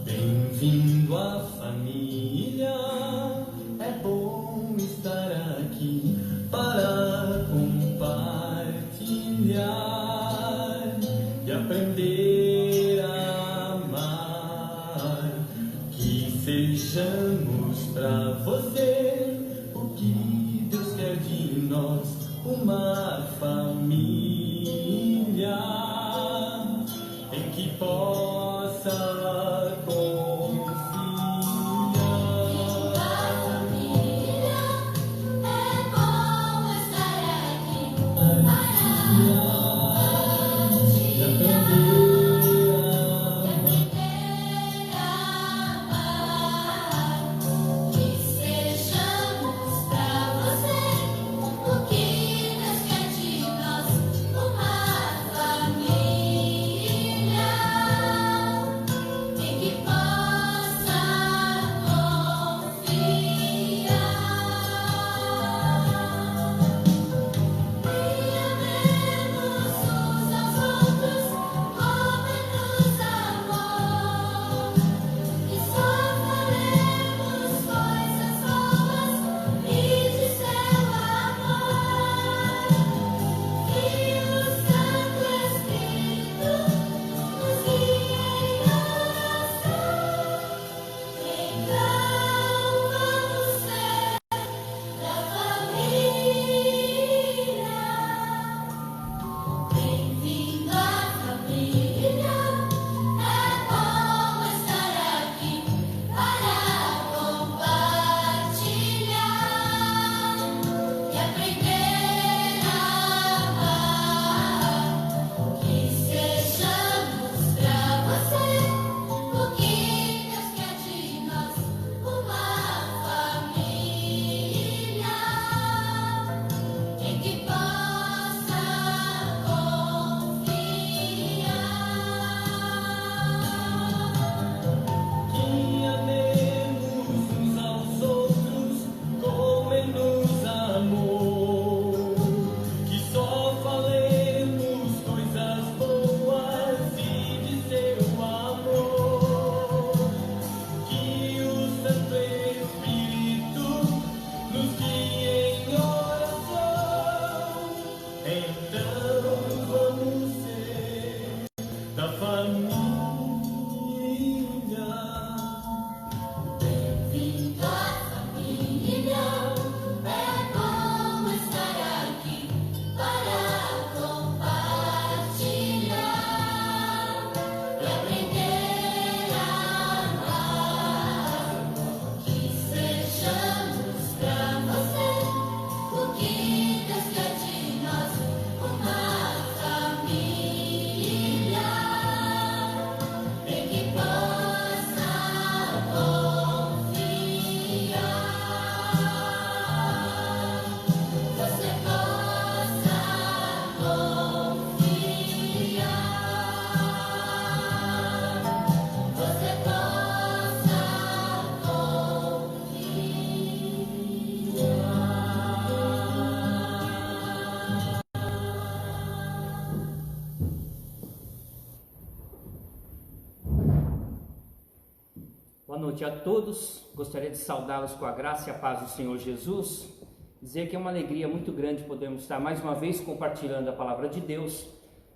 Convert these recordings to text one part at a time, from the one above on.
Bem-vindo à família, é bom estar aqui para compartilhar e aprender a amar. Que sejamos para você o que Deus quer de nós, uma família em que possa confiar. É bom estar aqui E aprender para amar. Que sejamos para você o que Deus quer de nós, uma família em que possa confiar. E amemos uns aos outros como nos amou. E só faremos coisas boas e de seu amor. Que o Santo Espírito nos guie em oração. Então vamos ser da família. Bem-vindo à família, é bom estar aqui para compartilhar e aprender a amar. Que sejamos para você o que Deus quer de nós, uma família em que possa confiar. que amemos uns aos outros como Ele nos amou. Que só falemos coisas boas e de seu amor. Que o Santo Espírito nos guie em oração. Então vamos ser da família. Bem-vindo à família, é bom estar aqui para compartilhar e aprender a amar. Que sejamos para você o que Deus quer de nós, uma família em que possa confiar. Você possa confiar. Você possa Boa noite a todos, gostaria de saudá-los com a graça e a paz do Senhor Jesus, dizer que é uma alegria muito grande podermos estar mais uma vez compartilhando a palavra de Deus,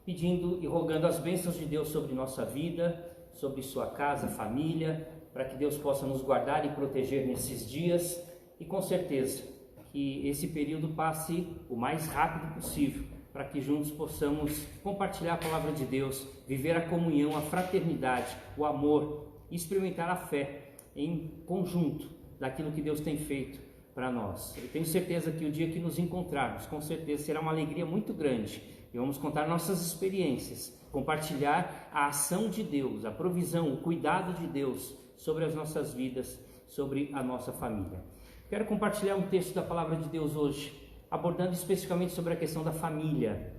pedindo e rogando as bênçãos de Deus sobre nossa vida, sobre sua casa, família, para que Deus possa nos guardar e proteger nesses dias e com certeza que esse período passe o mais rápido possível, para que juntos possamos compartilhar a palavra de Deus, viver a comunhão, a fraternidade, o amor, e experimentar a fé em conjunto daquilo que Deus tem feito para nós. Eu tenho certeza que o dia que nos encontrarmos, com certeza será uma alegria muito grande e vamos contar nossas experiências, compartilhar a ação de Deus, a provisão, o cuidado de Deus sobre as nossas vidas, sobre a nossa família. Quero compartilhar um texto da palavra de Deus hoje, abordando especificamente sobre a questão da família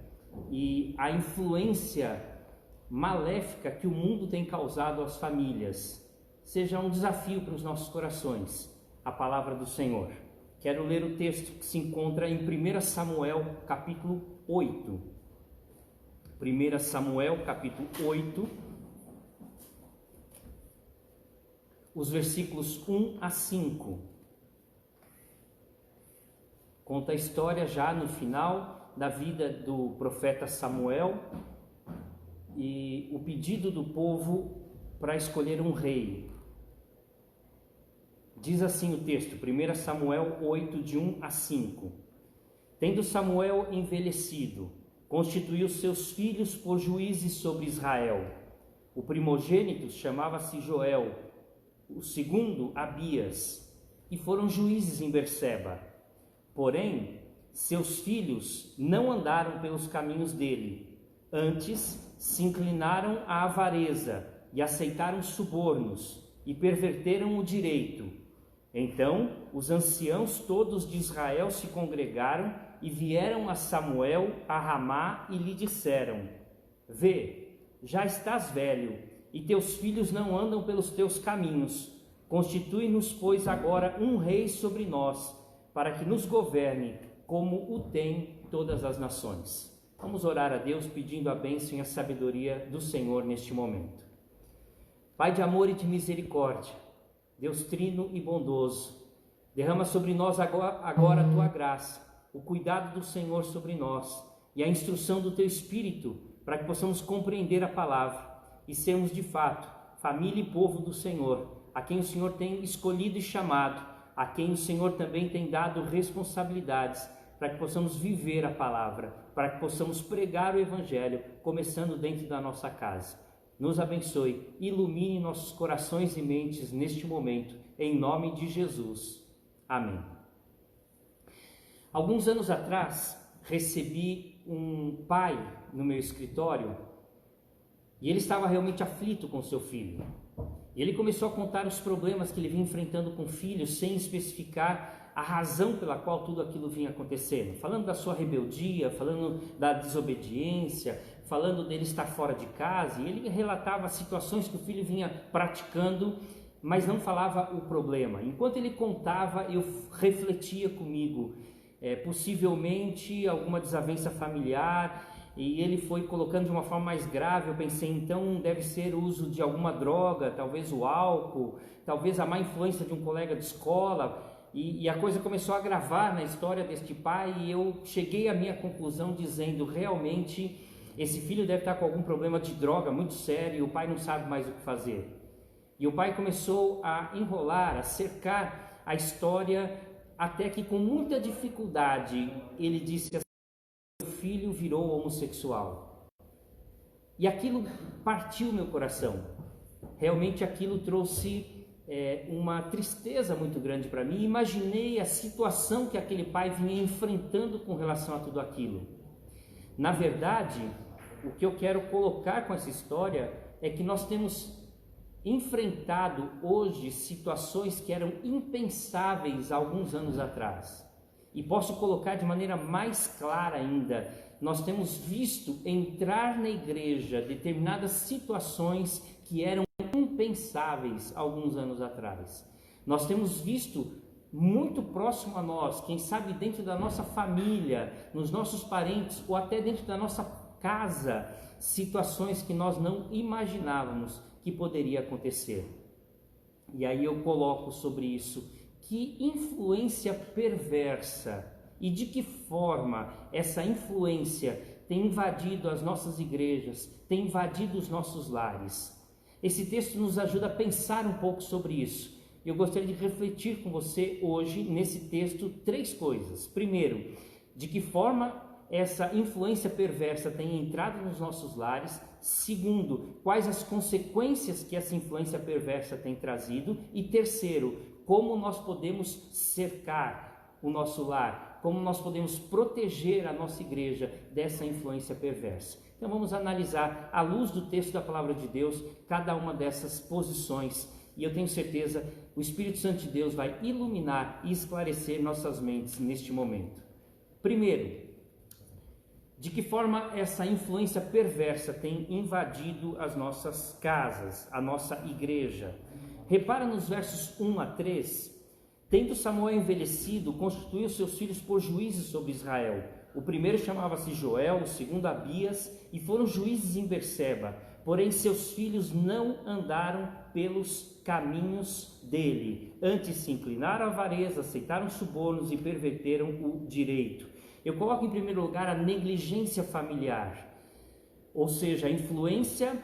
e a influência maléfica que o mundo tem causado às famílias. Seja um desafio para os nossos corações, a palavra do Senhor. Quero ler o texto que se encontra em 1 Samuel, capítulo 8. 1 Samuel, capítulo 8, os versículos 1 a 5. Conta a história já no final da vida do profeta Samuel e o pedido do povo para escolher um rei. Diz assim o texto, 1 Samuel 8, de 1 a 5. Tendo Samuel envelhecido, constituiu seus filhos por juízes sobre Israel. O primogênito chamava-se Joel, o segundo Abias, e foram juízes em Berseba. Porém, seus filhos não andaram pelos caminhos dele, antes se inclinaram à avareza e aceitaram subornos e perverteram o direito. Então os anciãos todos de Israel se congregaram e vieram a Samuel a Ramá e lhe disseram: Vê, já estás velho, e teus filhos não andam pelos teus caminhos. Constitui-nos, pois, agora um rei sobre nós, para que nos governe, como o tem todas as nações. Vamos orar a Deus pedindo a bênção e a sabedoria do Senhor neste momento. Pai de amor e de misericórdia, Deus trino e bondoso, derrama sobre nós agora a tua graça, o cuidado do Senhor sobre nós e a instrução do teu Espírito, para que possamos compreender a palavra e sermos de fato família e povo do Senhor, a quem o Senhor tem escolhido e chamado, a quem o Senhor também tem dado responsabilidades, para que possamos viver a palavra, para que possamos pregar o Evangelho, começando dentro da nossa casa. Nos abençoe, ilumine nossos corações e mentes neste momento, em nome de Jesus. Amém. Alguns anos atrás, recebi um pai no meu escritório e ele estava realmente aflito com seu filho. E ele começou a contar os problemas que ele vinha enfrentando com o filho, sem especificar a razão pela qual tudo aquilo vinha acontecendo. Falando da sua rebeldia, falando da desobediência, falando dele estar fora de casa, e ele relatava situações que o filho vinha praticando, mas não falava o problema. Enquanto ele contava, eu refletia comigo, possivelmente alguma desavença familiar, e ele foi colocando de uma forma mais grave. Eu pensei, então deve ser o uso de alguma droga, talvez o álcool, talvez a má influência de um colega de escola, e a coisa começou a agravar na história deste pai, e eu cheguei à minha conclusão dizendo, realmente esse filho deve estar com algum problema de droga muito sério, e o pai não sabe mais o que fazer. E o pai começou a enrolar, a cercar a história, até que com muita dificuldade ele disse assim: meu filho virou homossexual. E aquilo partiu meu coração. Realmente aquilo trouxe uma tristeza muito grande para mim. Imaginei a situação que aquele pai vinha enfrentando com relação a tudo aquilo. Na verdade, o que eu quero colocar com essa história é que nós temos enfrentado hoje situações que eram impensáveis há alguns anos atrás. E posso colocar de maneira mais clara ainda, nós temos visto entrar na igreja determinadas situações que eram impensáveis há alguns anos atrás. Nós temos visto muito próximo a nós, quem sabe dentro da nossa família, nos nossos parentes ou até dentro da nossa casa, situações que nós não imaginávamos que poderia acontecer. E aí eu coloco sobre isso: que influência perversa e de que forma essa influência tem invadido as nossas igrejas, tem invadido os nossos lares. Esse texto nos ajuda a pensar um pouco sobre isso. Eu gostaria de refletir com você hoje, nesse texto, 3 coisas. Primeiro, de que forma essa influência perversa tem entrado nos nossos lares. Segundo, quais as consequências que essa influência perversa tem trazido. E terceiro, como nós podemos cercar o nosso lar, como nós podemos proteger a nossa igreja dessa influência perversa. Então vamos analisar, à luz do texto da Palavra de Deus, cada uma dessas posições, e eu tenho certeza, o Espírito Santo de Deus vai iluminar e esclarecer nossas mentes neste momento. Primeiro, de que forma essa influência perversa tem invadido as nossas casas, a nossa igreja? Repara nos versos 1 a 3, tendo Samuel envelhecido, constituiu seus filhos por juízes sobre Israel. O primeiro chamava-se Joel, o segundo Abias, e foram juízes em Berseba. porém seus filhos não andaram pelos caminhos dele. Antes se inclinaram à avareza, aceitaram subornos e perverteram o direito. Eu coloco em primeiro lugar a negligência familiar, ou seja, a influência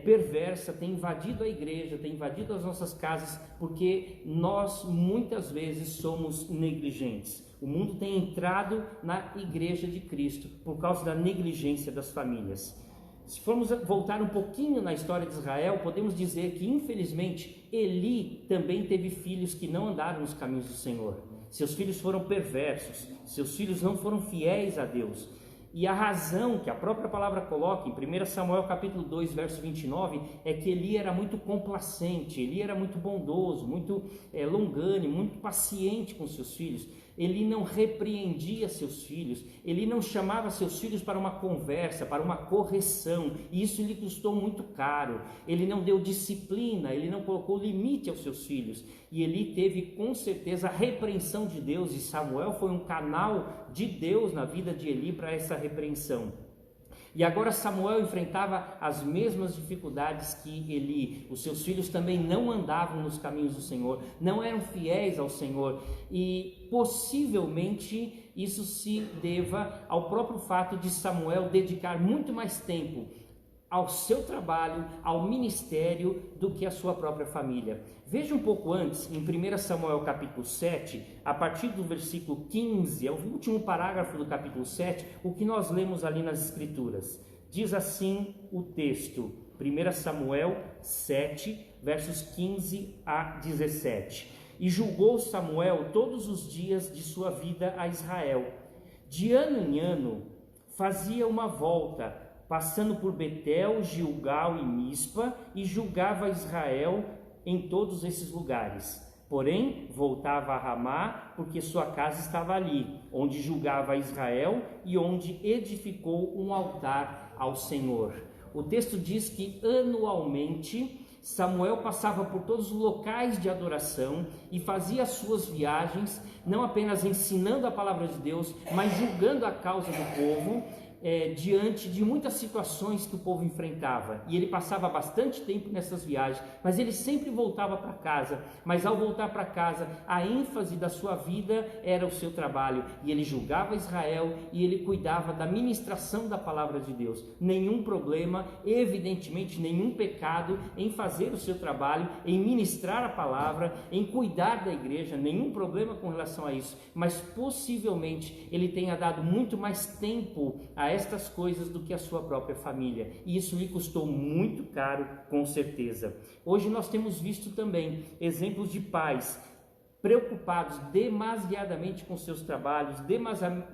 perversa tem invadido a igreja, tem invadido as nossas casas, porque nós muitas vezes somos negligentes. O mundo tem entrado na igreja de Cristo por causa da negligência das famílias. Se formos voltar um pouquinho na história de Israel, podemos dizer que, infelizmente, Eli também teve filhos que não andaram nos caminhos do Senhor. Seus filhos foram perversos, seus filhos não foram fiéis a Deus. E a razão que a própria palavra coloca em 1 Samuel capítulo 2, verso 29, é que Eli era muito complacente, Eli era muito bondoso, muito longânimo, muito paciente com seus filhos. Ele não repreendia seus filhos, ele não chamava seus filhos para uma conversa, para uma correção, e isso lhe custou muito caro. Ele não deu disciplina, ele não colocou limite aos seus filhos, e ele teve com certeza a repreensão de Deus, e Samuel foi um canal de Deus na vida de Eli para essa repreensão. E agora Samuel enfrentava as mesmas dificuldades que Eli. Os seus filhos também não andavam nos caminhos do Senhor, não eram fiéis ao Senhor, e possivelmente isso se deva ao próprio fato de Samuel dedicar muito mais tempo ao seu trabalho, ao ministério, do que à sua própria família. Veja um pouco antes, em 1 Samuel capítulo 7, a partir do versículo 15, é o último parágrafo do capítulo 7, o que nós lemos ali nas Escrituras. Diz assim o texto, 1 Samuel 7, versos 15 a 17. E julgou Samuel todos os dias de sua vida a Israel. De ano em ano fazia uma volta, passando por Betel, Gilgal e Mispa, e julgava Israel em todos esses lugares. Porém, voltava a Ramá, porque sua casa estava ali, onde julgava Israel e onde edificou um altar ao Senhor. O texto diz que anualmente Samuel passava por todos os locais de adoração e fazia as suas viagens, não apenas ensinando a palavra de Deus, mas julgando a causa do povo, diante de muitas situações que o povo enfrentava. E ele passava bastante tempo nessas viagens, mas ele sempre voltava para casa. Mas ao voltar para casa, a ênfase da sua vida era o seu trabalho, e ele julgava Israel e ele cuidava da ministração da palavra de Deus. Nenhum problema, evidentemente nenhum pecado em fazer o seu trabalho, em ministrar a palavra, em cuidar da igreja, nenhum problema com relação a isso, mas possivelmente ele tenha dado muito mais tempo a estas coisas do que a sua própria família, e isso lhe custou muito caro, com certeza. Hoje nós temos visto também exemplos de pais preocupados demasiadamente com seus trabalhos,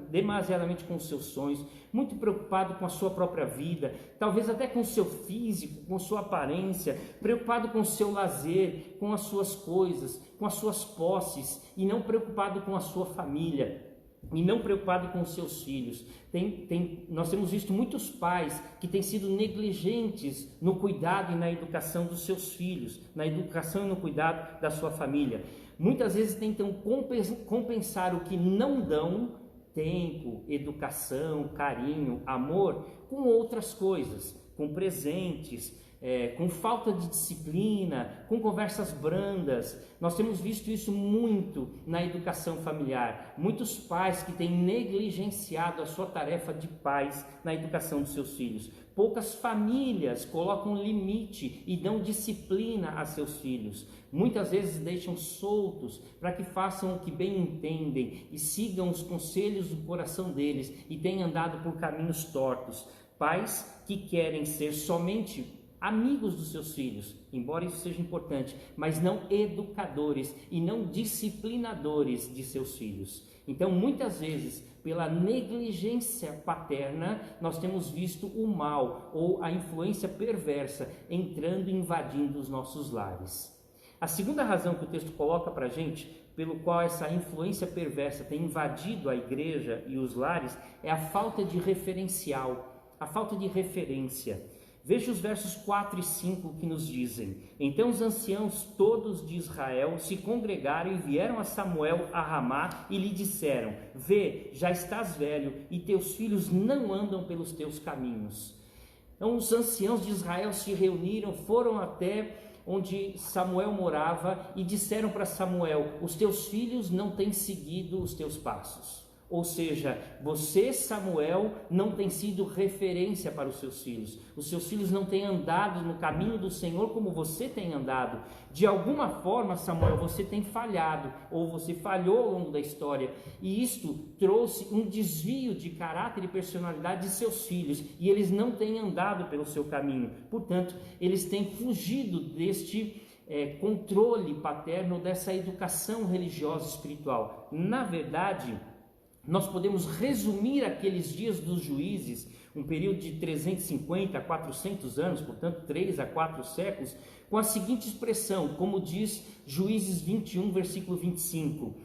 demasiadamente com seus sonhos, muito preocupado com a sua própria vida, talvez até com o seu físico, com sua aparência, preocupado com o seu lazer, com as suas coisas, com as suas posses, e não preocupado com a sua família, e não preocupado com os seus filhos. Nós temos visto muitos pais que têm sido negligentes no cuidado e na educação dos seus filhos, na educação e no cuidado da sua família. Muitas vezes tentam compensar o que não dão, tempo, educação, carinho, amor, com outras coisas, com presentes, com falta de disciplina, com conversas brandas. Nós temos visto isso muito na educação familiar. Muitos pais que têm negligenciado a sua tarefa de pais na educação dos seus filhos. Poucas famílias colocam limite e dão disciplina a seus filhos. Muitas vezes deixam soltos para que façam o que bem entendem e sigam os conselhos do coração deles e tenham andado por caminhos tortos. Pais que querem ser somente amigos dos seus filhos, embora isso seja importante, mas não educadores e não disciplinadores de seus filhos. Então, muitas vezes, pela negligência paterna, nós temos visto o mal ou a influência perversa entrando e invadindo os nossos lares. A segunda razão que o texto coloca para a gente, pelo qual essa influência perversa tem invadido a igreja e os lares, é a falta de referencial, a falta de referência. Veja os versos 4 e 5 que nos dizem: Então os anciãos todos de Israel se congregaram e vieram a Samuel a Ramá e lhe disseram: Vê, já estás velho e teus filhos não andam pelos teus caminhos. Então os anciãos de Israel se reuniram, foram até onde Samuel morava e disseram para Samuel: os teus filhos não têm seguido os teus passos. Ou seja, você, Samuel, não tem sido referência para os seus filhos. Os seus filhos não têm andado no caminho do Senhor como você tem andado. De alguma forma, Samuel, você tem falhado, ou você falhou ao longo da história. E isto trouxe um desvio de caráter e personalidade de seus filhos. E eles não têm andado pelo seu caminho. Portanto, eles têm fugido deste controle paterno, dessa educação religiosa e espiritual. Na verdade, nós podemos resumir aqueles dias dos juízes, um período de 350 a 400 anos, portanto 3 a 4 séculos, com a seguinte expressão, como diz Juízes 21, versículo 25: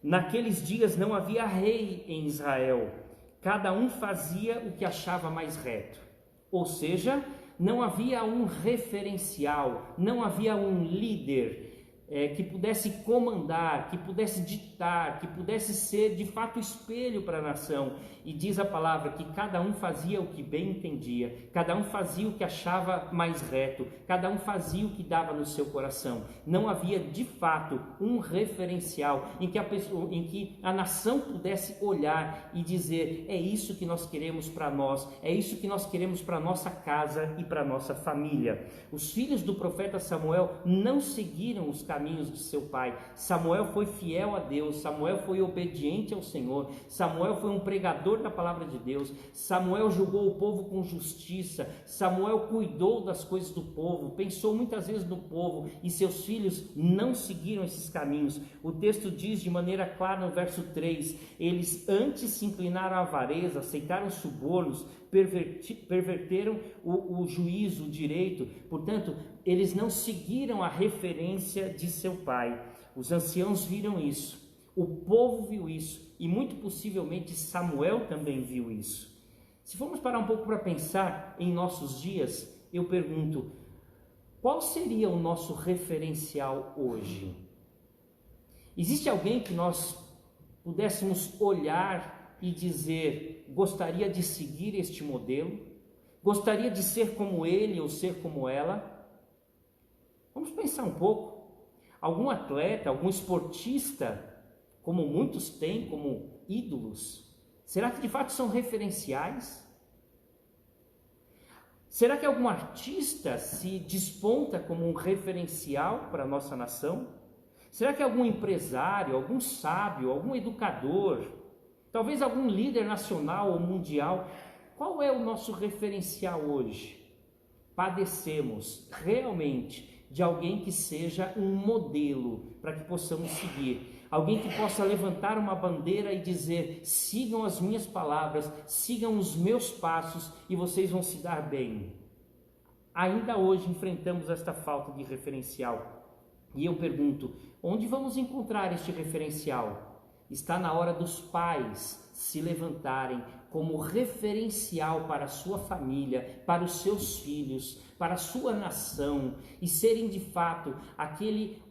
naqueles dias não havia rei em Israel, cada um fazia o que achava mais reto. Ou seja, não havia um referencial, não havia um líder que pudesse comandar, que pudesse ditar, que pudesse ser de fato espelho para a nação. E diz a palavra que cada um fazia o que bem entendia, cada um fazia o que achava mais reto, cada um fazia o que dava no seu coração. Não havia de fato um referencial em que a nação pudesse olhar e dizer: é isso que nós queremos para nós, é isso que nós queremos para nossa casa e para nossa família. Os filhos do profeta Samuel não seguiram os caminhos de seu pai. Samuel foi fiel a Deus, Samuel foi obediente ao Senhor, Samuel foi um pregador da palavra de Deus, Samuel julgou o povo com justiça, Samuel cuidou das coisas do povo, pensou muitas vezes no povo, e seus filhos não seguiram esses caminhos. O texto diz de maneira clara no verso 3, eles antes se inclinaram à avareza, aceitaram subornos, perverteram o juízo, o direito. Portanto, eles não seguiram a referência de seu pai. Os anciãos viram isso, o povo viu isso, e muito possivelmente Samuel também viu isso. Se formos parar um pouco para pensar em nossos dias, eu pergunto: qual seria o nosso referencial hoje? Existe alguém que nós pudéssemos olhar e dizer: gostaria de seguir este modelo? Gostaria de ser como ele ou ser como ela? Vamos pensar um pouco. Algum atleta, algum esportista, como muitos têm como ídolos, será que de fato são referenciais? Será que algum artista se desponta como um referencial para a nossa nação? Será que algum empresário, algum sábio, algum educador, talvez algum líder nacional ou mundial, qual é o nosso referencial hoje? Padecemos realmente de alguém que seja um modelo para que possamos seguir. Alguém que possa levantar uma bandeira e dizer: sigam as minhas palavras, sigam os meus passos e vocês vão se dar bem. Ainda hoje enfrentamos esta falta de referencial. E eu pergunto: onde vamos encontrar este referencial? Está na hora dos pais se levantarem como referencial para a sua família, para os seus filhos, para a sua nação, e serem de fato aquele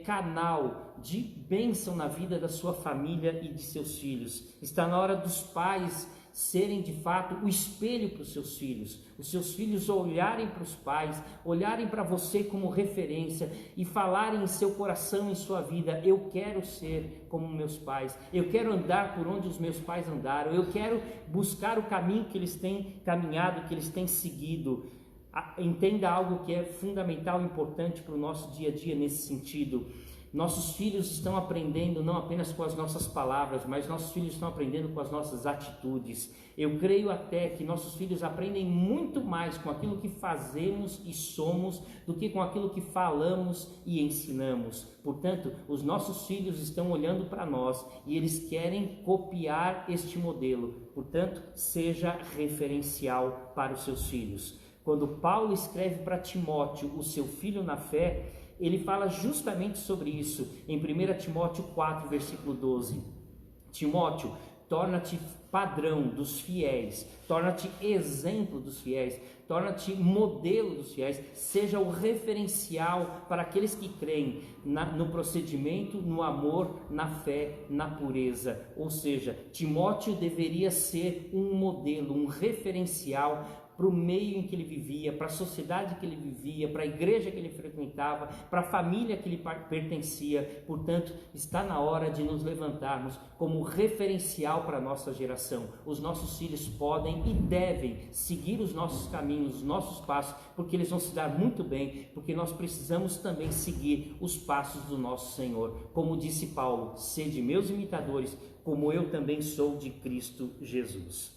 canal de bênção na vida da sua família e de seus filhos. Está na hora dos pais serem de fato o espelho para os seus filhos olharem para os pais, olharem para você como referência e falarem em seu coração, em sua vida: eu quero ser como meus pais, eu quero andar por onde os meus pais andaram, eu quero buscar o caminho que eles têm caminhado, que eles têm seguido. Entenda algo que é fundamental e importante para o nosso dia a dia nesse sentido. Nossos filhos estão aprendendo não apenas com as nossas palavras, mas nossos filhos estão aprendendo com as nossas atitudes. Eu creio até que nossos filhos aprendem muito mais com aquilo que fazemos e somos do que com aquilo que falamos e ensinamos. Portanto, os nossos filhos estão olhando para nós e eles querem copiar este modelo. Portanto, seja referencial para os seus filhos. Quando Paulo escreve para Timóteo, o seu filho na fé, ele fala justamente sobre isso em 1 Timóteo 4, versículo 12. Timóteo, torna-te padrão dos fiéis, torna-te exemplo dos fiéis, torna-te modelo dos fiéis, seja o referencial para aqueles que creem no procedimento, no amor, na fé, na pureza. Ou seja, Timóteo deveria ser um modelo, um referencial para o meio em que ele vivia, para a sociedade que ele vivia, para a igreja que ele frequentava, para a família que ele pertencia. Portanto, está na hora de nos levantarmos como referencial para a nossa geração. Os nossos filhos podem e devem seguir os nossos caminhos, os nossos passos, porque eles vão se dar muito bem, porque nós precisamos também seguir os passos do nosso Senhor. Como disse Paulo, sede meus imitadores, como eu também sou de Cristo Jesus.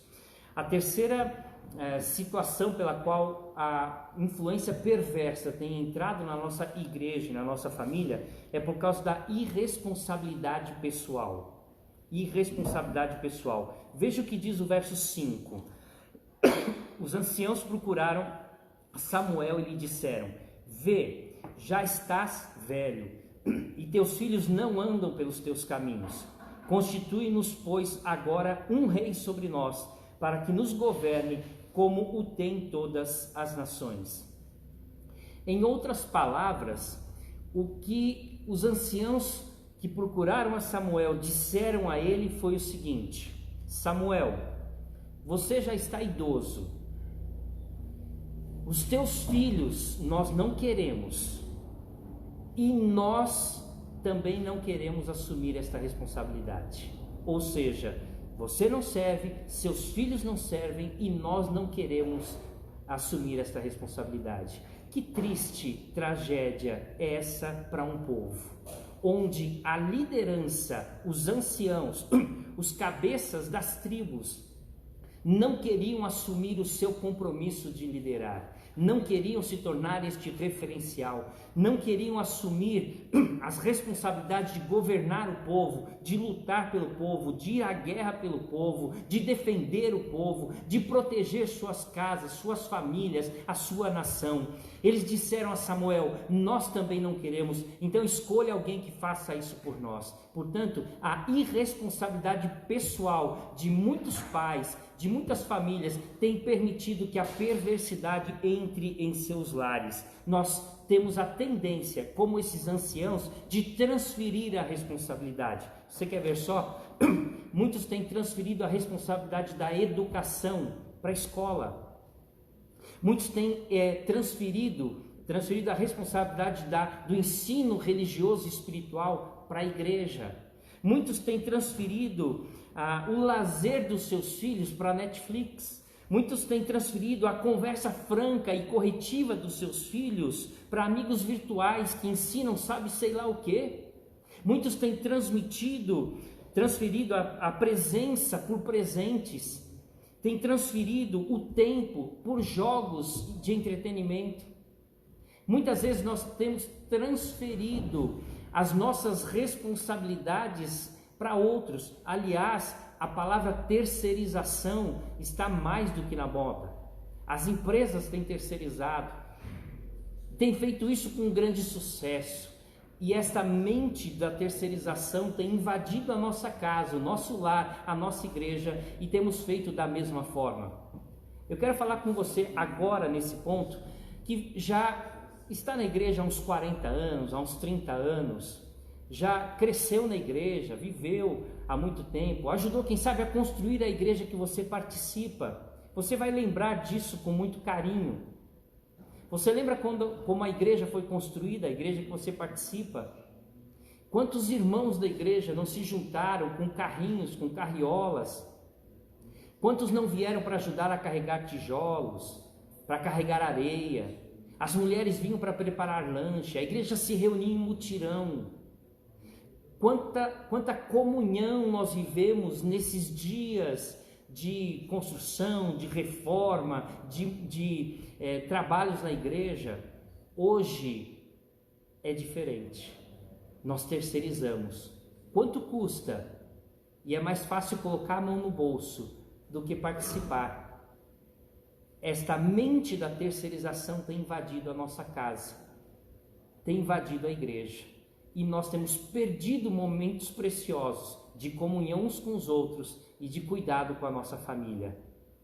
A terceira situação pela qual a influência perversa tem entrado na nossa igreja, na nossa família, é por causa da irresponsabilidade pessoal. Irresponsabilidade pessoal. Veja o que diz o verso 5. Os anciãos procuraram Samuel e lhe disseram: vê, já estás velho, e teus filhos não andam pelos teus caminhos. Constitui-nos, pois, agora um rei sobre nós, para que nos governe como o tem todas as nações. Em outras palavras, o que os anciãos que procuraram a Samuel disseram a ele foi o seguinte: Samuel, você já está idoso, os teus filhos nós não queremos, e nós também não queremos assumir esta responsabilidade. Ou seja, você não serve, seus filhos não servem e nós não queremos assumir esta responsabilidade. Que triste tragédia é essa para um povo, onde a liderança, os anciãos, os cabeças das tribos, não queriam assumir o seu compromisso de liderar, não queriam se tornar este referencial, não queriam assumir as responsabilidades de governar o povo, de lutar pelo povo, de ir à guerra pelo povo, de defender o povo, de proteger suas casas, suas famílias, a sua nação. Eles disseram a Samuel: nós também não queremos, então escolha alguém que faça isso por nós. Portanto, a irresponsabilidade pessoal de muitos pais, de muitas famílias, tem permitido que a perversidade entre em seus lares. Nós temos a tendência, como esses anciãos, de transferir a responsabilidade. Você quer ver só? Muitos têm transferido a responsabilidade da educação para a escola. Muitos têm transferido a responsabilidade do ensino religioso e espiritual para a igreja. Muitos têm transferido o lazer dos seus filhos para a Netflix. Muitos têm transferido a conversa franca e corretiva dos seus filhos para amigos virtuais que ensinam sabe sei lá o quê. Muitos têm transferido a presença por presentes, têm transferido o tempo por jogos de entretenimento. Muitas vezes nós temos transferido as nossas responsabilidades para outros. Aliás, a palavra terceirização está mais do que na moda. As empresas têm terceirizado, têm feito isso com grande sucesso. E esta mente da terceirização tem invadido a nossa casa, o nosso lar, a nossa igreja, e temos feito da mesma forma. Eu quero falar com você agora nesse ponto, que já está na igreja há uns 40 anos, há uns 30 anos, já cresceu na igreja, viveu há muito tempo, ajudou, quem sabe, a construir a igreja que você participa. Você vai lembrar disso com muito carinho. Você lembra como a igreja foi construída, a igreja que você participa? Quantos irmãos da igreja não se juntaram com carrinhos, com carriolas? Quantos não vieram para ajudar a carregar tijolos, para carregar areia? As mulheres vinham para preparar lanche, a igreja se reunia em mutirão. Quanta comunhão nós vivemos nesses dias de construção, de reforma, de trabalhos na igreja. Hoje é diferente. Nós terceirizamos. Quanto custa? E é mais fácil colocar a mão no bolso do que participar. Esta mente da terceirização tem invadido a nossa casa, tem invadido a igreja. E nós temos perdido momentos preciosos de comunhão uns com os outros e de cuidado com a nossa família.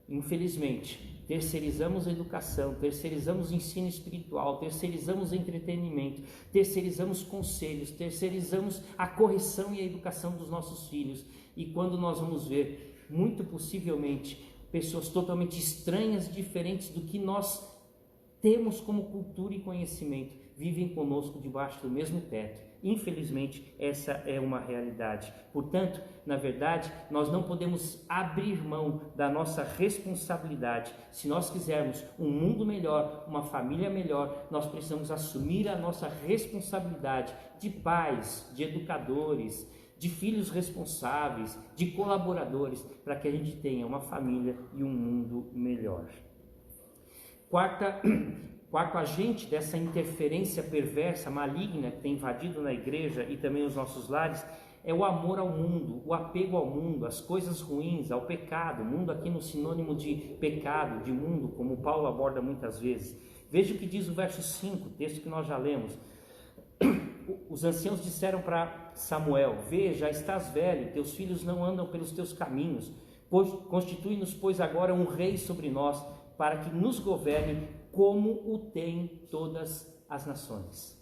Infelizmente, terceirizamos a educação, terceirizamos o ensino espiritual, terceirizamos o entretenimento, terceirizamos conselhos, terceirizamos a correção e a educação dos nossos filhos. E quando nós vamos ver, muito possivelmente, pessoas totalmente estranhas, diferentes do que nós temos como cultura e conhecimento, vivem conosco debaixo do mesmo teto. Infelizmente, essa é uma realidade. Portanto, na verdade, nós não podemos abrir mão da nossa responsabilidade. Se nós quisermos um mundo melhor, uma família melhor, nós precisamos assumir a nossa responsabilidade de pais, de educadores, de filhos responsáveis, de colaboradores, para que a gente tenha uma família e um mundo melhor. Quarto agente dessa interferência perversa, maligna, que tem invadido na igreja e também os nossos lares, é o amor ao mundo, o apego ao mundo, às coisas ruins, ao pecado. Mundo aqui no sinônimo de pecado, de mundo, como Paulo aborda muitas vezes. Veja o que diz o verso 5, texto que nós já lemos. Os anciãos disseram para Samuel: veja, estás velho, teus filhos não andam pelos teus caminhos. Constitui-nos, pois, agora um rei sobre nós, para que nos governe como o tem todas as nações.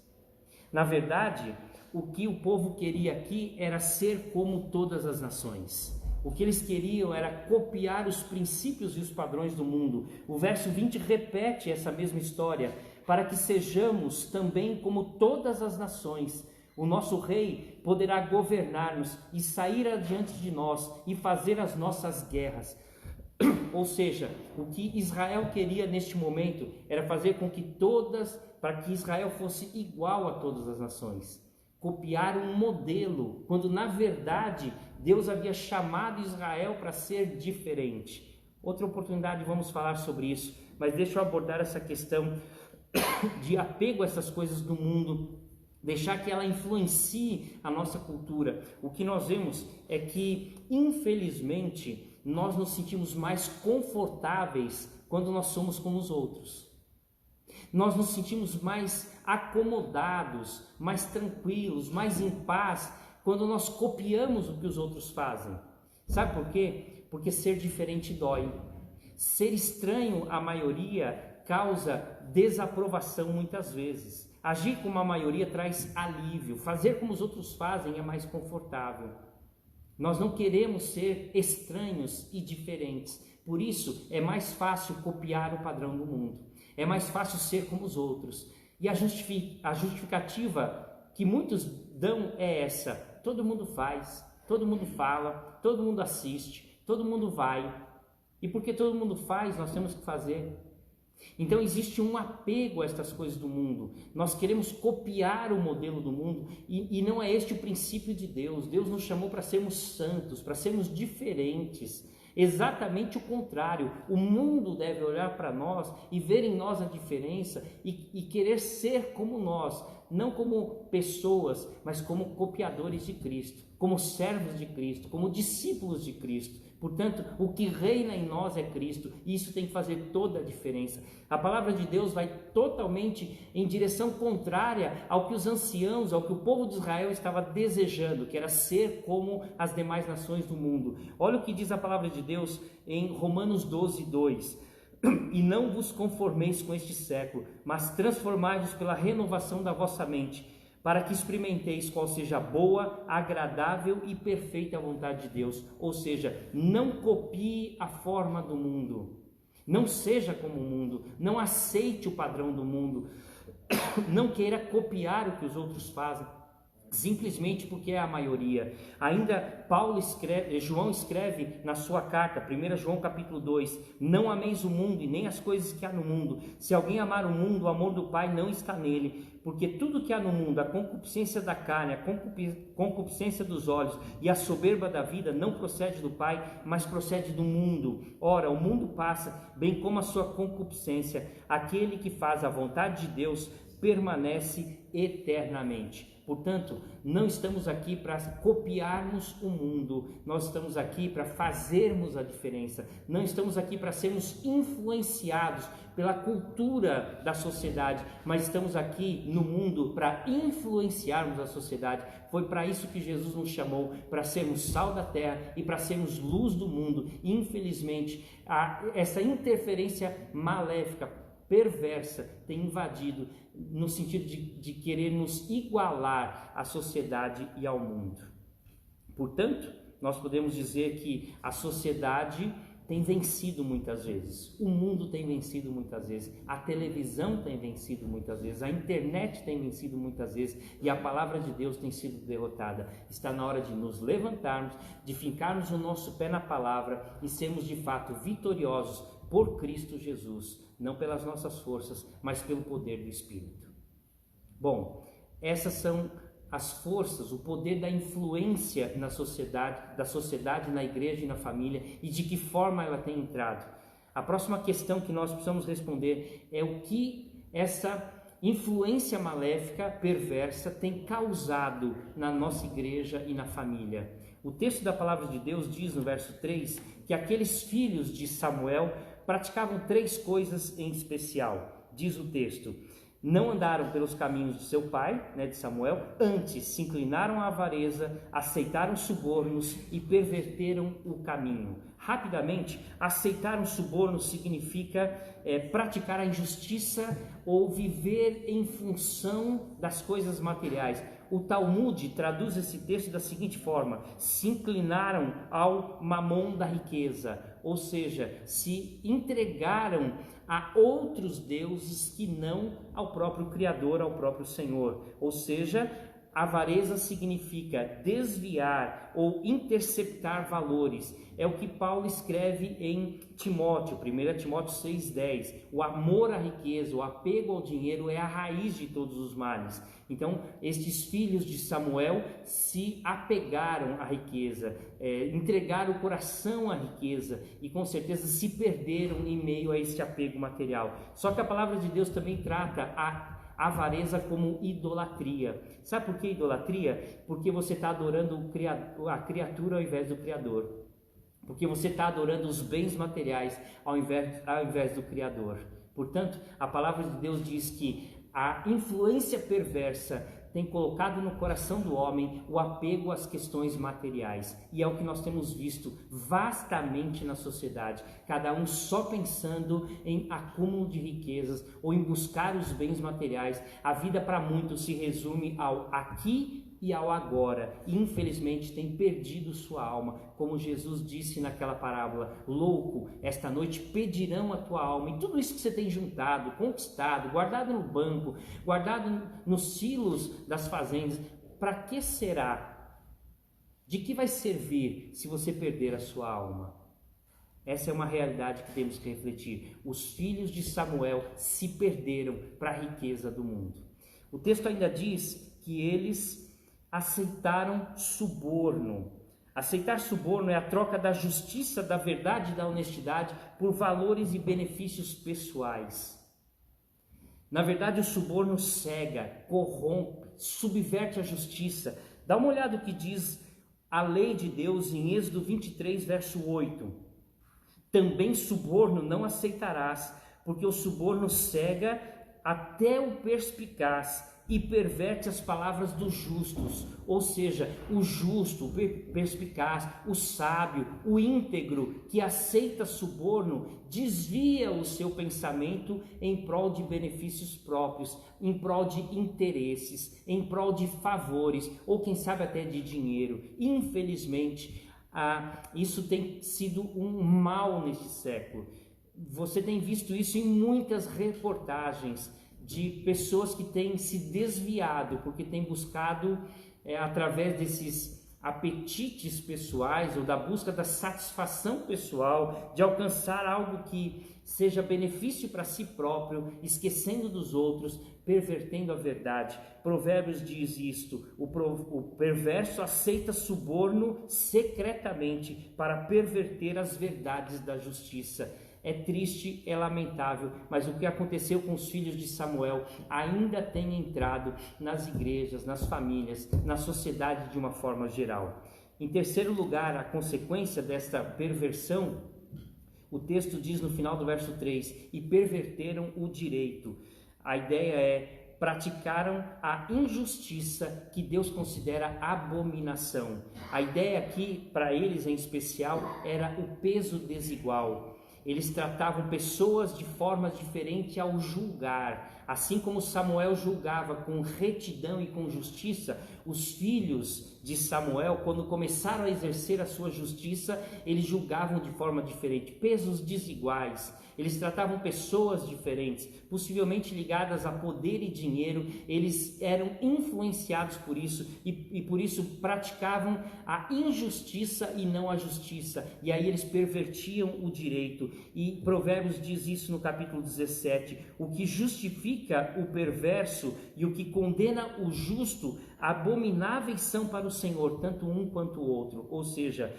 Na verdade, o que o povo queria aqui era ser como todas as nações. O que eles queriam era copiar os princípios e os padrões do mundo. O verso 20 repete essa mesma história, para que sejamos também como todas as nações. O nosso rei poderá governar-nos e sair adiante de nós e fazer as nossas guerras. Ou seja, o que Israel queria neste momento era fazer com que para que Israel fosse igual a todas as nações. Copiar um modelo, quando na verdade Deus havia chamado Israel para ser diferente. Outra oportunidade vamos falar sobre isso, mas deixa eu abordar essa questão de apego a essas coisas do mundo, deixar que ela influencie a nossa cultura. O que nós vemos é que, infelizmente, nós nos sentimos mais confortáveis quando nós somos como os outros. Nós nos sentimos mais acomodados, mais tranquilos, mais em paz, quando nós copiamos o que os outros fazem. Sabe por quê? Porque ser diferente dói. Ser estranho à maioria causa desaprovação muitas vezes. Agir como a maioria traz alívio. Fazer como os outros fazem é mais confortável. Nós não queremos ser estranhos e diferentes. Por isso, é mais fácil copiar o padrão do mundo. É mais fácil ser como os outros. E a justificativa que muitos dão é essa: todo mundo faz, todo mundo fala, todo mundo assiste, todo mundo vai. E porque todo mundo faz, nós temos que fazer. Então existe um apego a estas coisas do mundo. Nós queremos copiar o modelo do mundo e não é este o princípio de Deus. Deus nos chamou para sermos santos, para sermos diferentes. Exatamente o contrário. O mundo deve olhar para nós e ver em nós a diferença e querer ser como nós, não como pessoas, mas como copiadores de Cristo, como servos de Cristo, como discípulos de Cristo. Portanto, o que reina em nós é Cristo, e isso tem que fazer toda a diferença. A palavra de Deus vai totalmente em direção contrária ao que os anciãos, ao que o povo de Israel estava desejando, que era ser como as demais nações do mundo. Olha o que diz a palavra de Deus em Romanos 12, 2. E não vos conformeis com este século, mas transformai-vos pela renovação da vossa mente, para que experimenteis qual seja a boa, agradável e perfeita vontade de Deus. Ou seja, não copie a forma do mundo, não seja como o mundo, não aceite o padrão do mundo, não queira copiar o que os outros fazem, simplesmente porque é a maioria. Ainda João escreve na sua carta, 1 João capítulo 2, não ameis o mundo e nem as coisas que há no mundo. Se alguém amar o mundo, o amor do Pai não está nele, porque tudo que há no mundo, a concupiscência da carne, a concupiscência dos olhos e a soberba da vida não procede do Pai, mas procede do mundo. Ora, o mundo passa, bem como a sua concupiscência. Aquele que faz a vontade de Deus permanece eternamente. Portanto, não estamos aqui para copiarmos o mundo, nós estamos aqui para fazermos a diferença, não estamos aqui para sermos influenciados pela cultura da sociedade, mas estamos aqui no mundo para influenciarmos a sociedade. Foi para isso que Jesus nos chamou, para sermos sal da terra e para sermos luz do mundo. E, infelizmente, essa interferência maléfica, perversa, tem invadido no sentido de querer nos igualar à sociedade e ao mundo. Portanto, nós podemos dizer que a sociedade tem vencido muitas vezes, o mundo tem vencido muitas vezes, a televisão tem vencido muitas vezes, a internet tem vencido muitas vezes e a palavra de Deus tem sido derrotada. Está na hora de nos levantarmos, de fincarmos o nosso pé na palavra e sermos de fato vitoriosos por Cristo Jesus, não pelas nossas forças, mas pelo poder do Espírito. Bom, essas são as forças, o poder da influência na sociedade, da sociedade, na igreja e na família, e de que forma ela tem entrado. A próxima questão que nós precisamos responder é o que essa influência maléfica, perversa, tem causado na nossa igreja e na família. O texto da palavra de Deus diz no verso 3 que aqueles filhos de Samuel praticavam 3 coisas em especial. Diz o texto: não andaram pelos caminhos de seu pai, de Samuel, antes se inclinaram à avareza, aceitaram subornos e perverteram o caminho. Rapidamente, aceitar um suborno significa praticar a injustiça ou viver em função das coisas materiais. O Talmud traduz esse texto da seguinte forma: se inclinaram ao mamon da riqueza, ou seja, se entregaram a outros deuses que não ao próprio Criador, ao próprio Senhor. Ou seja, avareza significa desviar ou interceptar valores. É o que Paulo escreve em Timóteo, 1 Timóteo 6,10. O amor à riqueza, o apego ao dinheiro é a raiz de todos os males. Então, estes filhos de Samuel se apegaram à riqueza, entregaram o coração à riqueza e com certeza se perderam em meio a este apego material. Só que a palavra de Deus também trata a avareza como idolatria. Sabe por que idolatria? Porque você está adorando a criatura ao invés do Criador. Porque você está adorando os bens materiais ao invés do Criador. Portanto, a palavra de Deus diz que a influência perversa tem colocado no coração do homem o apego às questões materiais. E é o que nós temos visto vastamente na sociedade. Cada um só pensando em acúmulo de riquezas ou em buscar os bens materiais. A vida para muitos se resume ao aqui e ao agora, e infelizmente tem perdido sua alma, como Jesus disse naquela parábola: louco, esta noite pedirão a tua alma, e tudo isso que você tem juntado, conquistado, guardado no banco, guardado nos silos das fazendas, para que será? De que vai servir se você perder a sua alma? Essa é uma realidade que temos que refletir. Os filhos de Samuel se perderam para a riqueza do mundo. O texto ainda diz que eles aceitaram suborno. Aceitar suborno é a troca da justiça, da verdade e da honestidade por valores e benefícios pessoais. Na verdade, o suborno cega, corrompe, subverte a justiça. Dá uma olhada no que diz a lei de Deus em Êxodo 23, verso 8. Também suborno não aceitarás, porque o suborno cega até o perspicaz e perverte as palavras dos justos. Ou seja, o justo, o perspicaz, o sábio, o íntegro que aceita suborno desvia o seu pensamento em prol de benefícios próprios, em prol de interesses, em prol de favores ou quem sabe até de dinheiro. Infelizmente, isso tem sido um mal neste século. Você tem visto isso em muitas reportagens de pessoas que têm se desviado, porque têm buscado, através desses apetites pessoais ou da busca da satisfação pessoal, de alcançar algo que seja benefício para si próprio, esquecendo dos outros, pervertendo a verdade. Provérbios diz isto: o perverso aceita suborno secretamente para perverter as verdades da justiça. É triste, é lamentável, mas o que aconteceu com os filhos de Samuel ainda tem entrado nas igrejas, nas famílias, na sociedade de uma forma geral. Em terceiro lugar, a consequência desta perversão, o texto diz no final do verso 3, e perverteram o direito. A ideia é: praticaram a injustiça que Deus considera abominação. A ideia aqui, para eles em especial, era o peso desigual. Eles tratavam pessoas de forma diferente ao julgar. Assim como Samuel julgava com retidão e com justiça, os filhos de Samuel, quando começaram a exercer a sua justiça, eles julgavam de forma diferente, pesos desiguais. Eles tratavam pessoas diferentes, possivelmente ligadas a poder e dinheiro. Eles eram influenciados por isso e por isso praticavam a injustiça e não a justiça. E aí eles pervertiam o direito. E Provérbios diz isso no capítulo 17. O que justifica o perverso e o que condena o justo, abomináveis são para o Senhor, tanto um quanto o outro. Ou seja,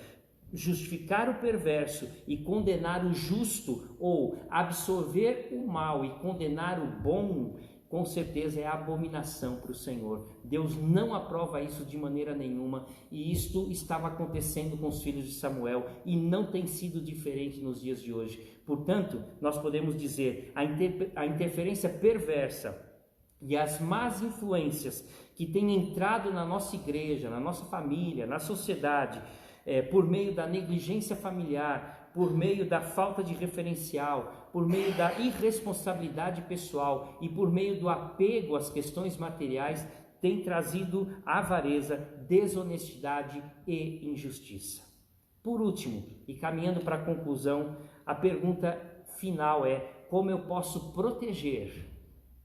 justificar o perverso e condenar o justo, ou absorver o mal e condenar o bom, com certeza é abominação para o Senhor. Deus não aprova isso de maneira nenhuma, e isto estava acontecendo com os filhos de Samuel e não tem sido diferente nos dias de hoje. Portanto, nós podemos dizer, a interferência perversa e as más influências que têm entrado na nossa igreja, na nossa família, na sociedade, por meio da negligência familiar, por meio da falta de referencial, por meio da irresponsabilidade pessoal e por meio do apego às questões materiais, tem trazido avareza, desonestidade e injustiça. Por último, e caminhando para a conclusão, a pergunta final é: como eu posso proteger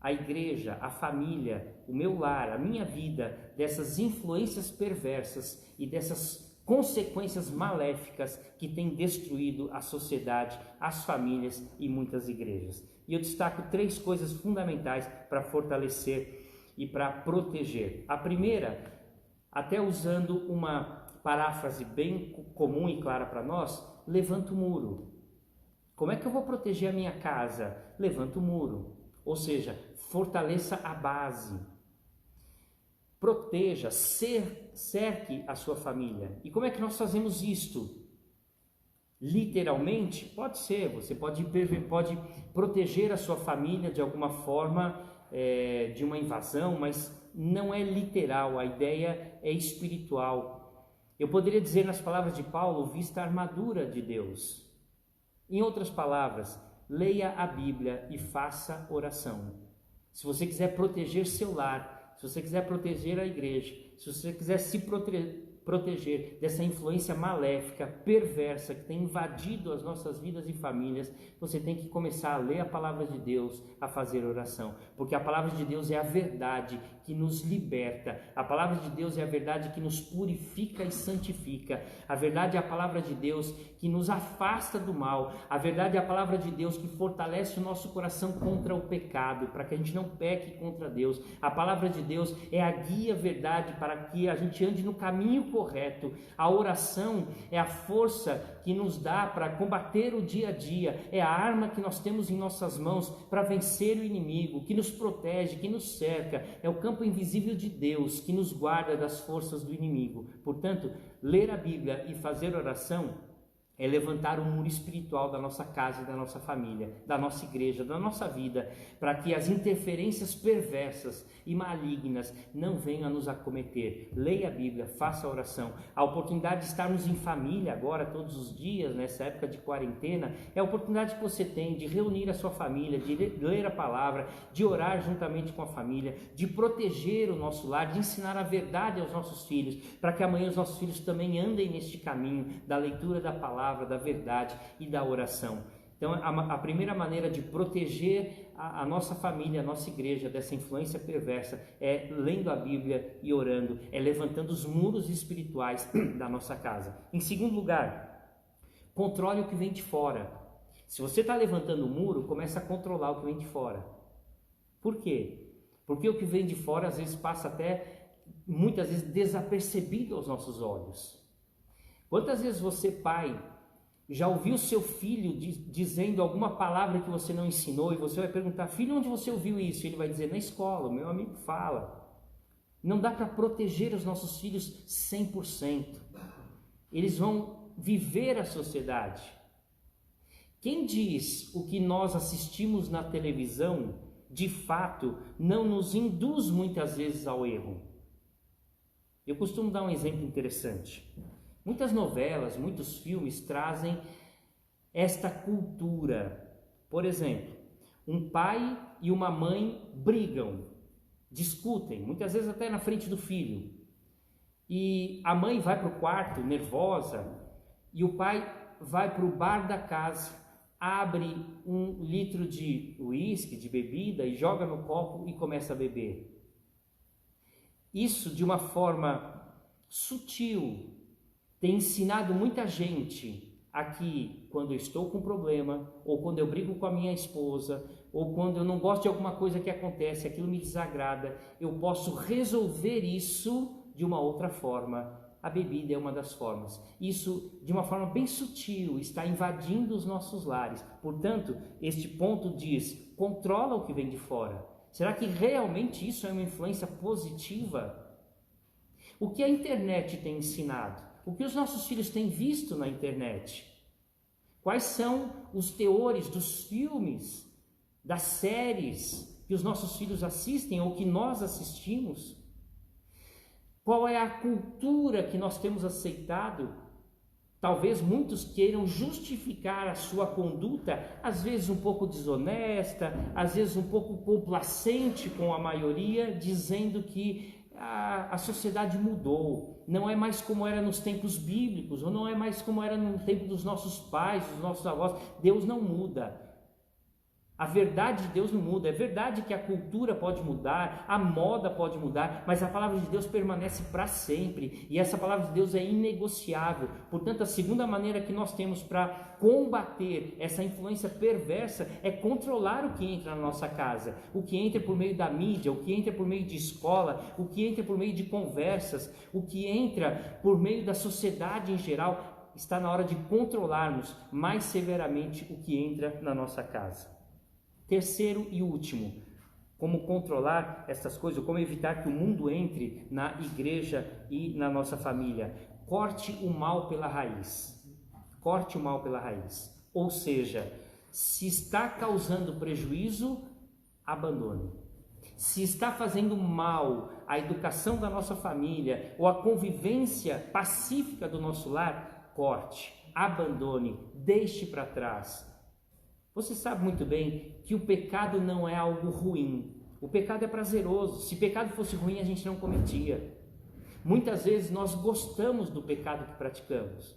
a igreja, a família, o meu lar, a minha vida dessas influências perversas e dessas consequências maléficas que têm destruído a sociedade, as famílias e muitas igrejas? E eu destaco 3 coisas fundamentais para fortalecer e para proteger. A primeira, até usando uma paráfrase bem comum e clara para nós: levanta o muro. Como é que eu vou proteger a minha casa? Levanta o muro. Ou seja, fortaleça a base. Proteja, cerque a sua família. E como é que nós fazemos isto? Literalmente, pode ser, você pode proteger a sua família de alguma forma, de uma invasão, mas não é literal, a ideia é espiritual. Eu poderia dizer nas palavras de Paulo: vista a armadura de Deus. Em outras palavras, leia a Bíblia e faça oração. Se você quiser proteger seu lar, se você quiser proteger a igreja, se você quiser se proteger dessa influência maléfica, perversa, que tem invadido as nossas vidas e famílias, você tem que começar a ler a palavra de Deus, a fazer oração, porque a palavra de Deus é a verdade que nos liberta, a palavra de Deus é a verdade que nos purifica e santifica, a verdade é a palavra de Deus que nos afasta do mal, a verdade é a palavra de Deus que fortalece o nosso coração contra o pecado, para que a gente não peque contra Deus. A palavra de Deus é a guia verdade para que a gente ande no caminho correto. A oração é a força que nos dá para combater o dia a dia, é a arma que nós temos em nossas mãos para vencer o inimigo, que nos protege, que nos cerca, é o campo invisível de Deus que nos guarda das forças do inimigo. Portanto, ler a Bíblia e fazer oração é levantar o muro espiritual da nossa casa e da nossa família, da nossa igreja, da nossa vida, para que as interferências perversas e malignas não venham a nos acometer. Leia a Bíblia, faça a oração. A oportunidade de estarmos em família agora, todos os dias, nessa época de quarentena, é a oportunidade que você tem de reunir a sua família, de ler a palavra, de orar juntamente com a família, de proteger o nosso lar, de ensinar a verdade aos nossos filhos, para que amanhã os nossos filhos também andem neste caminho da leitura da palavra, da verdade e da oração. Então, a primeira maneira de proteger a nossa família, a nossa igreja dessa influência perversa é lendo a Bíblia e orando, é levantando os muros espirituais da nossa casa. Em segundo lugar, controle o que vem de fora. Se você está levantando o muro, começa a controlar o que vem de fora. Por quê? Porque o que vem de fora às vezes passa até, muitas vezes, desapercebido aos nossos olhos. Quantas vezes você, pai, já ouviu seu filho dizendo alguma palavra que você não ensinou e você vai perguntar: filho, onde você ouviu isso? E ele vai dizer: na escola, o meu amigo fala. Não dá para proteger os nossos filhos 100%. Eles vão viver a sociedade. Quem diz o que nós assistimos na televisão, de fato, não nos induz muitas vezes ao erro. Eu costumo dar um exemplo interessante. Muitas novelas, muitos filmes trazem esta cultura. Por exemplo, um pai e uma mãe brigam, discutem, muitas vezes até na frente do filho. E a mãe vai para o quarto nervosa e o pai vai para o bar da casa, abre 1 litro de uísque, de bebida, e joga no copo e começa a beber. Isso, de uma forma sutil, tem ensinado muita gente a que, quando eu estou com problema, ou quando eu brigo com a minha esposa, ou quando eu não gosto de alguma coisa que acontece, aquilo me desagrada, eu posso resolver isso de uma outra forma. A bebida é uma das formas. Isso, de uma forma bem sutil, está invadindo os nossos lares. Portanto, este ponto diz: controla o que vem de fora. Será que realmente isso é uma influência positiva? O que a internet tem ensinado? O que os nossos filhos têm visto na internet? Quais são os teores dos filmes, das séries que os nossos filhos assistem ou que nós assistimos? Qual é a cultura que nós temos aceitado? Talvez muitos queiram justificar a sua conduta, às vezes um pouco desonesta, às vezes um pouco complacente com a maioria, dizendo que a sociedade mudou, não é mais como era nos tempos bíblicos, ou não é mais como era no tempo dos nossos pais, dos nossos avós. Deus não muda. A verdade de Deus não muda. É verdade que a cultura pode mudar, a moda pode mudar, mas a palavra de Deus permanece para sempre, e essa palavra de Deus é inegociável. Portanto, a segunda maneira que nós temos para combater essa influência perversa é controlar o que entra na nossa casa, o que entra por meio da mídia, o que entra por meio de escola, o que entra por meio de conversas, o que entra por meio da sociedade em geral. Está na hora de controlarmos mais severamente o que entra na nossa casa. Terceiro e último, como controlar essas coisas, como evitar que o mundo entre na igreja e na nossa família. Corte o mal pela raiz. Corte o mal pela raiz. Ou seja, se está causando prejuízo, abandone. Se está fazendo mal à educação da nossa família ou à convivência pacífica do nosso lar, corte, abandone, deixe para trás. Você sabe muito bem que o pecado não é algo ruim. O pecado é prazeroso. Se pecado fosse ruim, a gente não cometia. Muitas vezes nós gostamos do pecado que praticamos.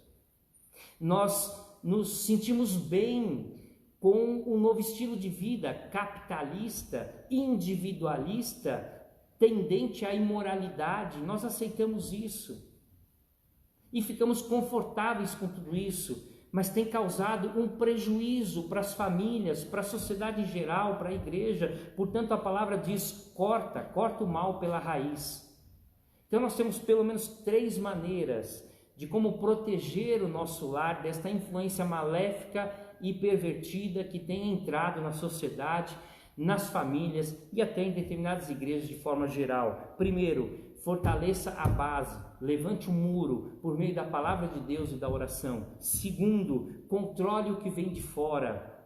Nós nos sentimos bem com um novo estilo de vida capitalista, individualista, tendente à imoralidade. Nós aceitamos isso e ficamos confortáveis com tudo isso. Mas tem causado um prejuízo para as famílias, para a sociedade em geral, para a igreja. Portanto, a palavra diz: corta o mal pela raiz. Então nós temos pelo menos 3 maneiras de como proteger o nosso lar desta influência maléfica e pervertida que tem entrado na sociedade, nas famílias e até em determinadas igrejas de forma geral. Primeiro, fortaleça a base, levante um muro por meio da palavra de Deus e da oração. Segundo, controle o que vem de fora.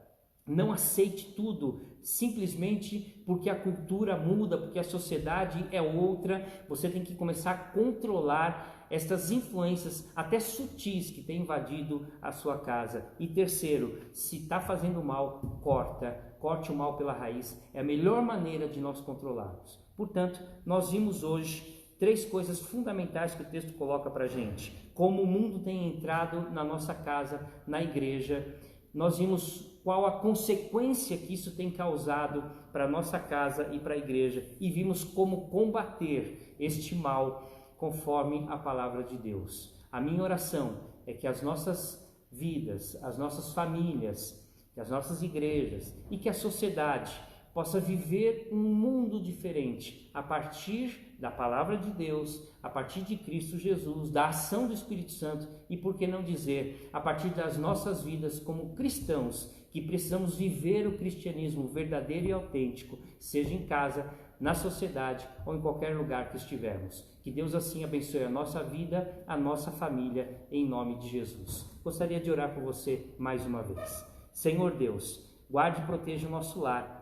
Não aceite tudo simplesmente porque a cultura muda, porque a sociedade é outra. Você tem que começar a controlar estas influências até sutis que têm invadido a sua casa. E terceiro, se está fazendo mal, corte o mal pela raiz. É a melhor maneira de nós controlarmos. Portanto, nós vimos hoje 3 coisas fundamentais que o texto coloca para a gente. Como o mundo tem entrado na nossa casa, na igreja. Nós vimos qual a consequência que isso tem causado para a nossa casa e para a igreja. E vimos como combater este mal conforme a palavra de Deus. A minha oração é que as nossas vidas, as nossas famílias, que as nossas igrejas e que a sociedade possa viver um mundo diferente a partir da palavra de Deus, a partir de Cristo Jesus, da ação do Espírito Santo e, por que não dizer, a partir das nossas vidas como cristãos, que precisamos viver o cristianismo verdadeiro e autêntico, seja em casa, na sociedade ou em qualquer lugar que estivermos. Que Deus assim abençoe a nossa vida, a nossa família, em nome de Jesus. Gostaria de orar por você mais uma vez. Senhor Deus, guarde e proteja o nosso lar.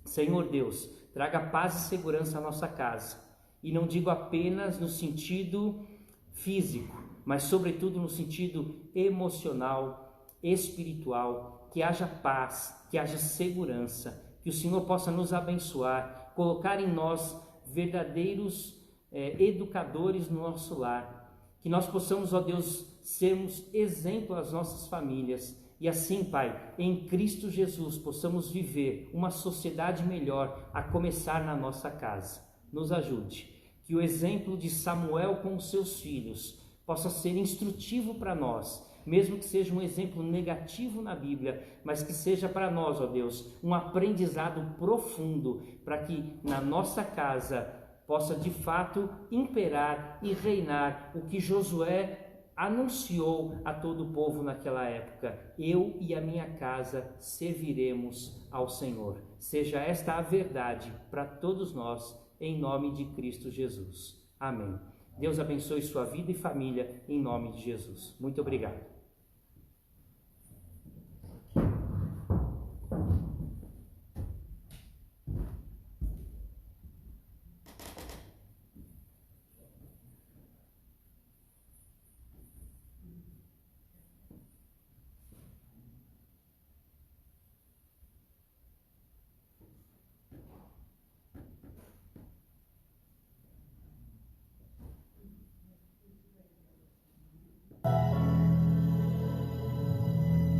Senhor Deus, traga paz e segurança à nossa casa. E não digo apenas no sentido físico, mas sobretudo no sentido emocional, espiritual. Que haja paz, que haja segurança, que o Senhor possa nos abençoar, colocar em nós verdadeiros educadores no nosso lar, que nós possamos, ó Deus, sermos exemplo às nossas famílias e assim, Pai, em Cristo Jesus possamos viver uma sociedade melhor, a começar na nossa casa. Nos ajude, que o exemplo de Samuel com os seus filhos possa ser instrutivo para nós, mesmo que seja um exemplo negativo na Bíblia, mas que seja para nós, ó Deus, um aprendizado profundo, para que na nossa casa possa de fato imperar e reinar o que Josué anunciou a todo o povo naquela época: eu e a minha casa serviremos ao Senhor. Seja esta a verdade para todos nós, em nome de Cristo Jesus. Amém. Deus abençoe sua vida e família, em nome de Jesus. Muito obrigado.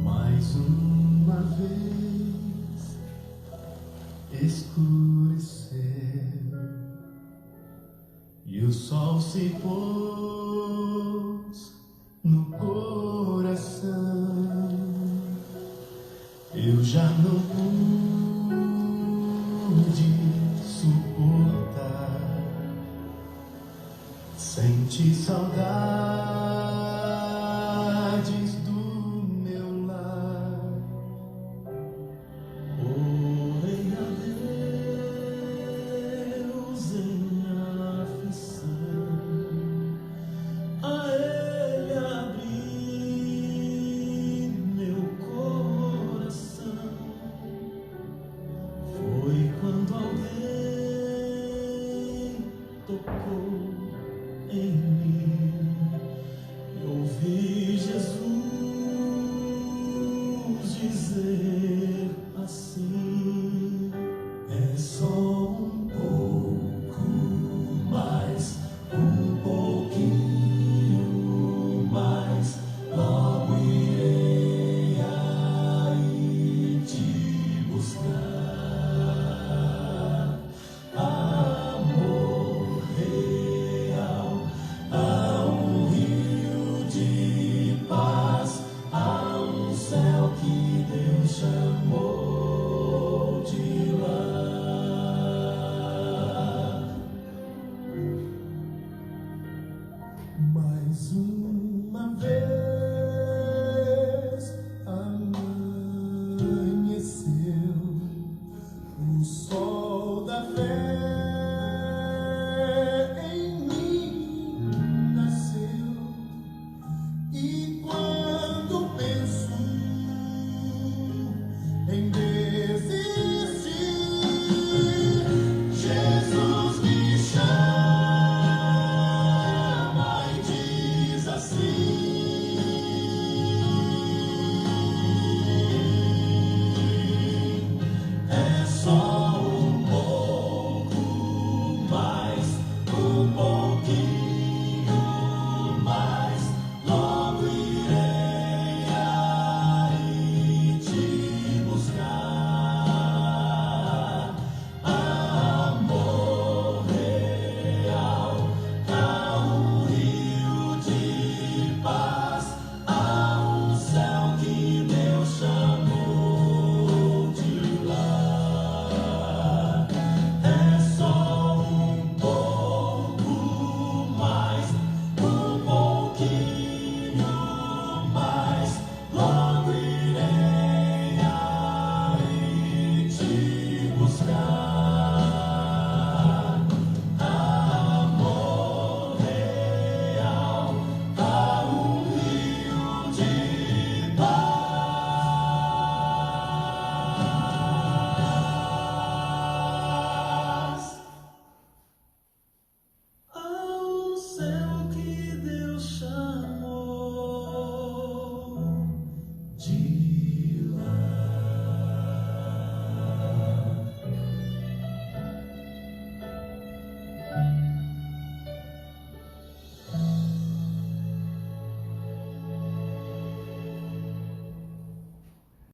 Mais uma vez escureceu e o sol se pôs no coração. Eu já não pude suportar, senti saudades do meu lar. Orei a Deus em aflição, a Ele abri meu coração. Foi quando alguém tocou